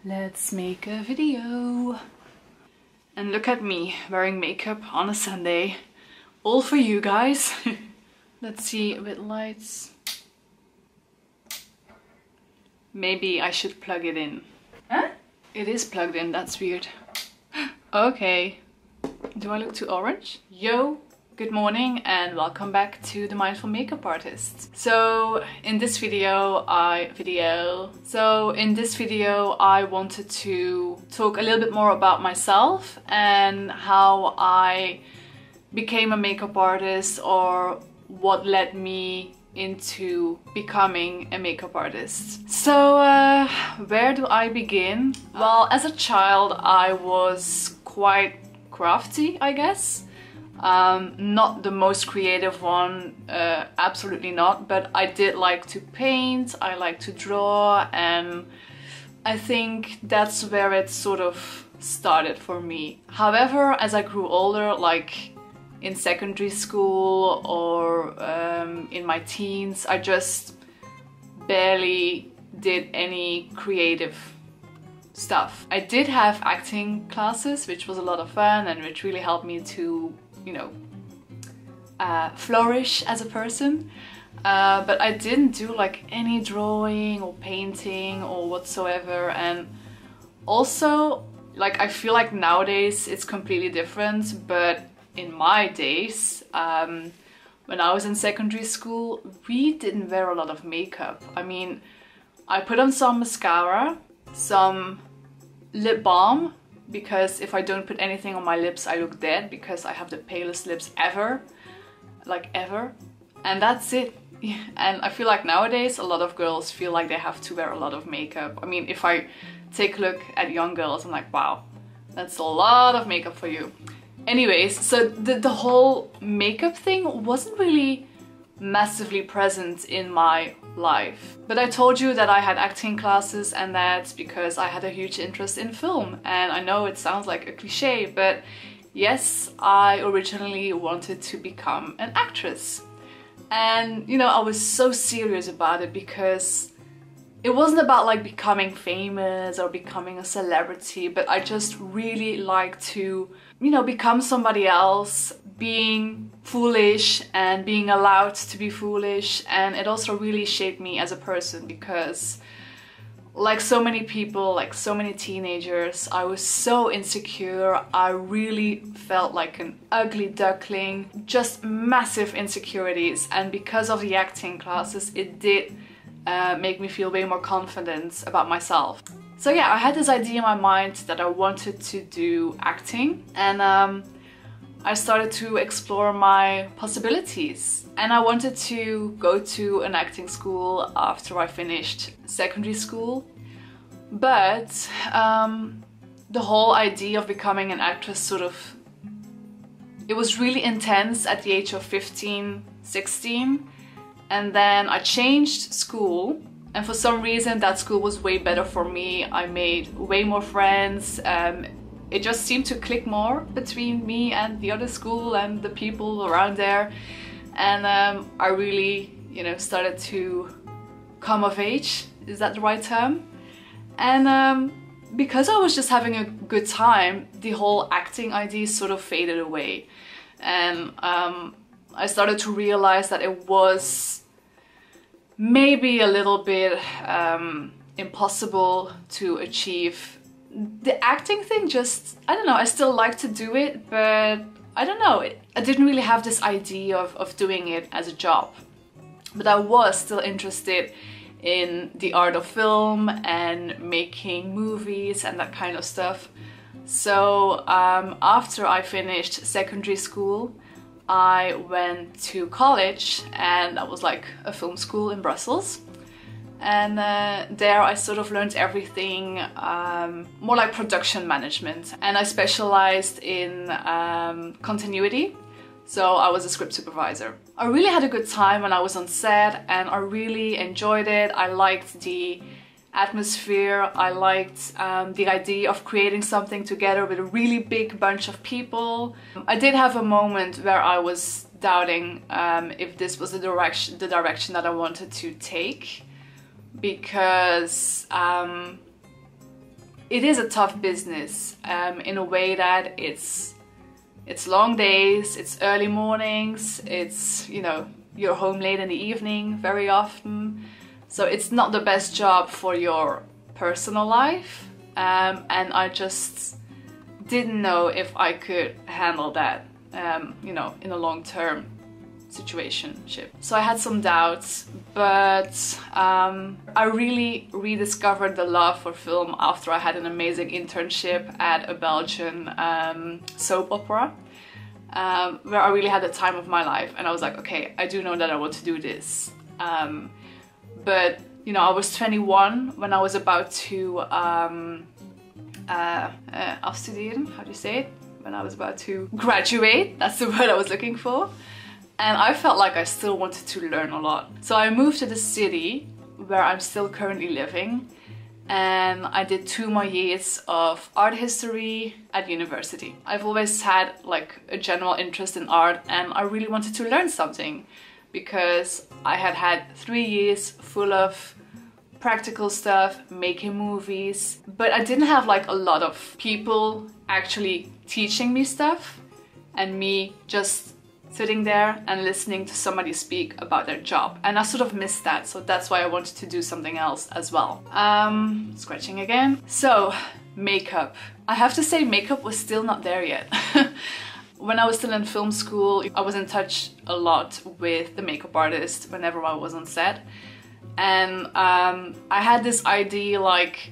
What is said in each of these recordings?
Let's make a video. And look at me wearing makeup on a Sunday. All for you guys. Let's see with lights. Maybe I should plug it in. Huh? It is plugged in, that's weird. Okay. Do I look too orange? Yo! Good morning and welcome back to The Mindful Makeup Artist. So in this video I wanted to talk a little bit more about myself and how I became a makeup artist, or what led me into becoming a makeup artist. So where do I begin? Well, as a child I was quite crafty, I guess. Not the most creative one, absolutely not, but I did like to paint, I like to draw, and I think that's where it sort of started for me. However, as I grew older, like in secondary school or in my teens, I just barely did any creative stuff. I did have acting classes, which was a lot of fun and which really helped me to, you know, flourish as a person. But I didn't do like any drawing or painting or whatsoever. And also, like, I feel like nowadays it's completely different, but in my days, when I was in secondary school, we didn't wear a lot of makeup. I mean, I put on some mascara, some lip balm, because if I don't put anything on my lips I look dead, because I have the palest lips ever, like ever, and that's it. And I feel like nowadays a lot of girls feel like they have to wear a lot of makeup. I mean, if I take a look at young girls, I'm like, wow, that's a lot of makeup for you. Anyways, so the whole makeup thing wasn't really massively present in my life. But I told you that I had acting classes, and that's because I had a huge interest in film. And I know it sounds like a cliche, but yes, I originally wanted to become an actress. And you know, I was so serious about it because it wasn't about like becoming famous or becoming a celebrity, but I just really like to, you know, become somebody else, being foolish and being allowed to be foolish. And it also really shaped me as a person because, like so many people, like so many teenagers, I was so insecure. I really felt like an ugly duckling, just massive insecurities. And because of the acting classes, it did make me feel way more confident about myself. So yeah, I had this idea in my mind that I wanted to do acting, and I started to explore my possibilities. And I wanted to go to an acting school after I finished secondary school. But the whole idea of becoming an actress sort of, it was really intense at the age of 15, 16. And then I changed school, and for some reason that school was way better for me. I made way more friends. It just seemed to click more between me and the other school and the people around there. And I really, you know, started to come of age. Is that the right term? And because I was just having a good time, the whole acting idea sort of faded away. And I started to realize that it was maybe a little bit impossible to achieve. The acting thing just, I don't know, I still like to do it, but I don't know, I didn't really have this idea of doing it as a job. But I was still interested in the art of film and making movies and that kind of stuff. So after I finished secondary school, I went to college, and that was like a film school in Brussels. And there I sort of learned everything, more like production management. And I specialized in continuity, so I was a script supervisor. I really had a good time when I was on set, and I really enjoyed it. I liked the atmosphere, I liked the idea of creating something together with a really big bunch of people. I did have a moment where I was doubting if this was the direction that I wanted to take, because it is a tough business in a way that it's long days, it's early mornings, it's, you know, you're home late in the evening very often. So it's not the best job for your personal life. And I just didn't know if I could handle that, you know, in a long-term situationship. So I had some doubts, but I really rediscovered the love for film after I had an amazing internship at a Belgian soap opera, where I really had the time of my life, and I was like, okay, I do know that I want to do this. But you know, I was 21 when I was about to afstuderen, how do you say it? When I was about to graduate, that's the word I was looking for. And I felt like I still wanted to learn a lot. So I moved to the city where I'm still currently living, and I did 2 more years of art history at university. I've always had like a general interest in art, and I really wanted to learn something because I had had 3 years full of practical stuff, making movies, but I didn't have like a lot of people actually teaching me stuff and me just sitting there and listening to somebody speak about their job. And I sort of missed that, so that's why I wanted to do something else as well. Scratching again. So, makeup. I have to say makeup was still not there yet. When I was still in film school, I was in touch a lot with the makeup artist whenever I was on set. And I had this idea like,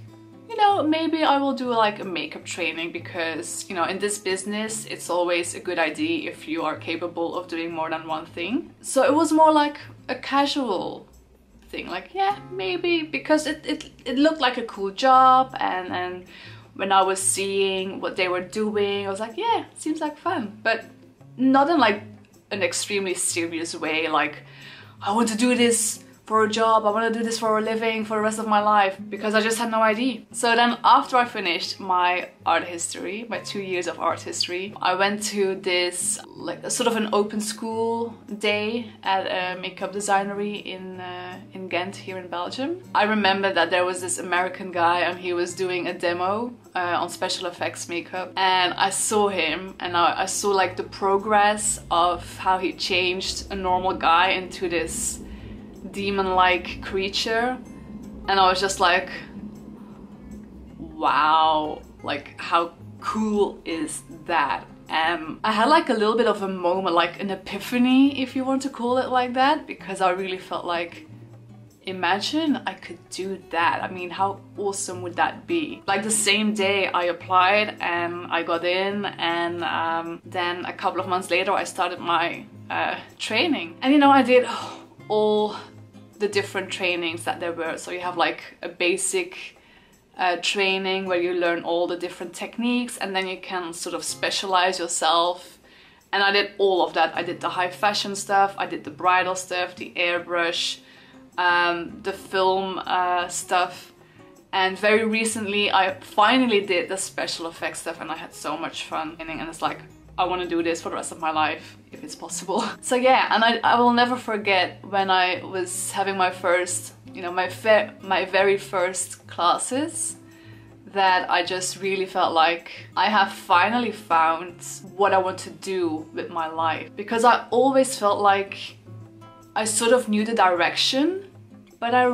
you know, maybe I will do like a makeup training because, you know, in this business, it's always a good idea if you are capable of doing more than one thing. So it was more like a casual thing, like, yeah, maybe, because it looked like a cool job, and when I was seeing what they were doing, I was like, yeah, seems like fun, but not in like an extremely serious way, like, I want to do this for a job, I want to do this for a living for the rest of my life, because I just had no idea. So then after I finished my art history, my 2 years of art history, I went to this like a sort of an open school day at a makeup designery in Ghent here in Belgium. I remember that there was this American guy and he was doing a demo on special effects makeup, and I saw him and I saw like the progress of how he changed a normal guy into this demon-like creature, and I was just like, wow, like how cool is that? And I had like a little bit of a moment, like an epiphany, if you want to call it like that, because I really felt like, imagine I could do that. I mean, how awesome would that be? Like the same day I applied and I got in, and then a couple of months later I started my training. And you know, I did all the different trainings that there were. So you have like a basic training where you learn all the different techniques, and then you can sort of specialize yourself. And I did all of that. I did the high fashion stuff, I did the bridal stuff, the airbrush, the film stuff, and very recently I finally did the special effects stuff, and I had so much fun. And it's like, I want to do this for the rest of my life, if it's possible. So yeah, and I will never forget when I was having my first, you know, my very first classes, that I just really felt like I have finally found what I want to do with my life. Because I always felt like I sort of knew the direction, but I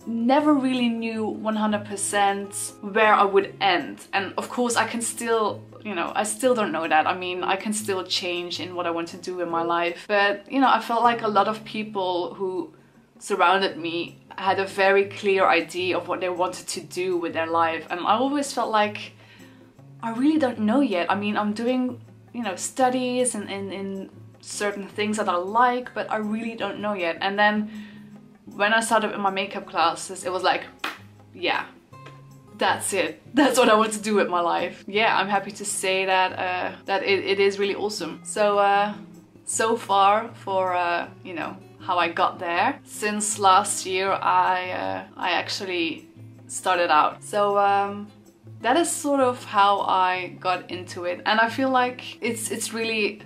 never really knew 100% where I would end. And of course I can still, you know, I still don't know that. I mean, I can still change in what I want to do in my life. But, you know, I felt like a lot of people who surrounded me had a very clear idea of what they wanted to do with their life. And I always felt like, I really don't know yet. I mean, I'm doing, you know, studies and in certain things that I like, but I really don't know yet. And then when I started in my makeup classes, it was like, yeah, that's it. That's what I want to do with my life. Yeah, I'm happy to say that that it is really awesome. So so far for you know, how I got there. Since last year I actually started out. So that is sort of how I got into it, and I feel like it's really,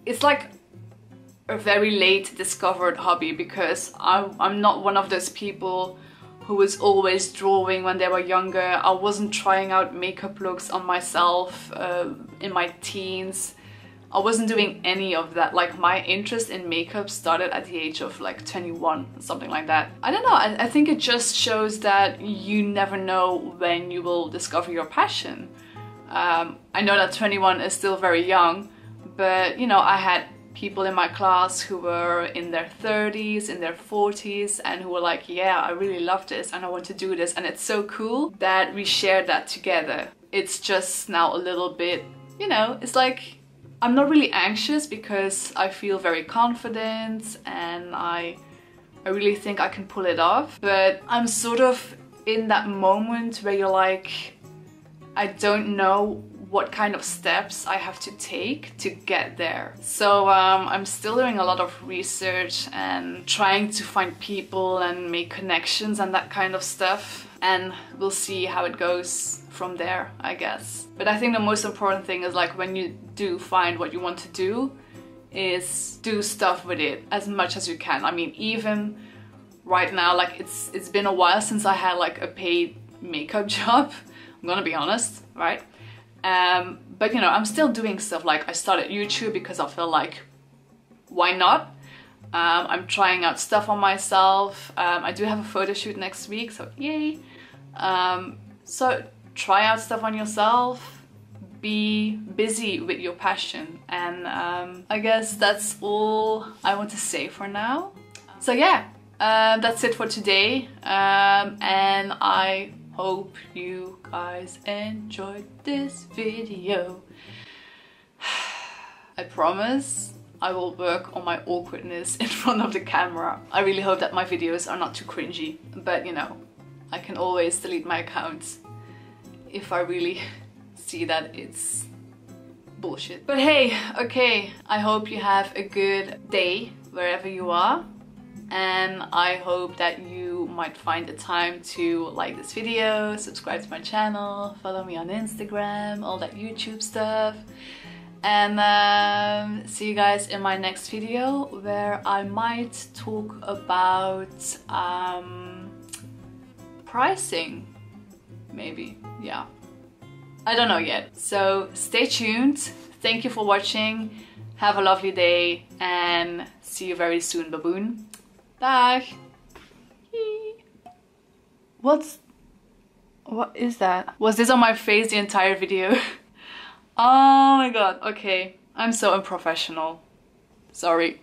it's like a very late discovered hobby, because I'm not one of those people who was always drawing when they were younger. I wasn't trying out makeup looks on myself in my teens. I wasn't doing any of that. Like, my interest in makeup started at the age of like 21, something like that. I don't know, I think it just shows that you never know when you will discover your passion. I know that 21 is still very young, but you know, I had people in my class who were in their 30s, in their 40s, and who were like, yeah, I really love this and I want to do this, and it's so cool that we shared that together. It's just now a little bit, you know, it's like I'm not really anxious because I feel very confident and I really think I can pull it off, but I'm sort of in that moment where you're like, I don't know what kind of steps I have to take to get there. So I'm still doing a lot of research and trying to find people and make connections and that kind of stuff, and we'll see how it goes from there, I guess. But I think the most important thing is, like, when you do find what you want to do, is do stuff with it as much as you can. I mean, even right now, like, it's been a while since I had like a paid makeup job, I'm gonna be honest, right? But you know, I'm still doing stuff. Like, I started YouTube because I feel like, why not? I'm trying out stuff on myself. I do have a photo shoot next week, so yay. So try out stuff on yourself, be busy with your passion, and I guess that's all I want to say for now. So yeah, that's it for today, and I hope you guys enjoyed this video. I promise I will work on my awkwardness in front of the camera. I really hope that my videos are not too cringy, but you know, I can always delete my account if I really see that it's bullshit. But hey, okay, I hope you have a good day wherever you are, and I hope that you might find the time to like this video, subscribe to my channel, follow me on Instagram, all that YouTube stuff, and see you guys in my next video, where I might talk about pricing, maybe, yeah. I don't know yet. So stay tuned. Thank you for watching. Have a lovely day and see you very soon, baboon. Bye. What is that? Was this on my face the entire video? Oh my god, okay. I'm so unprofessional. Sorry.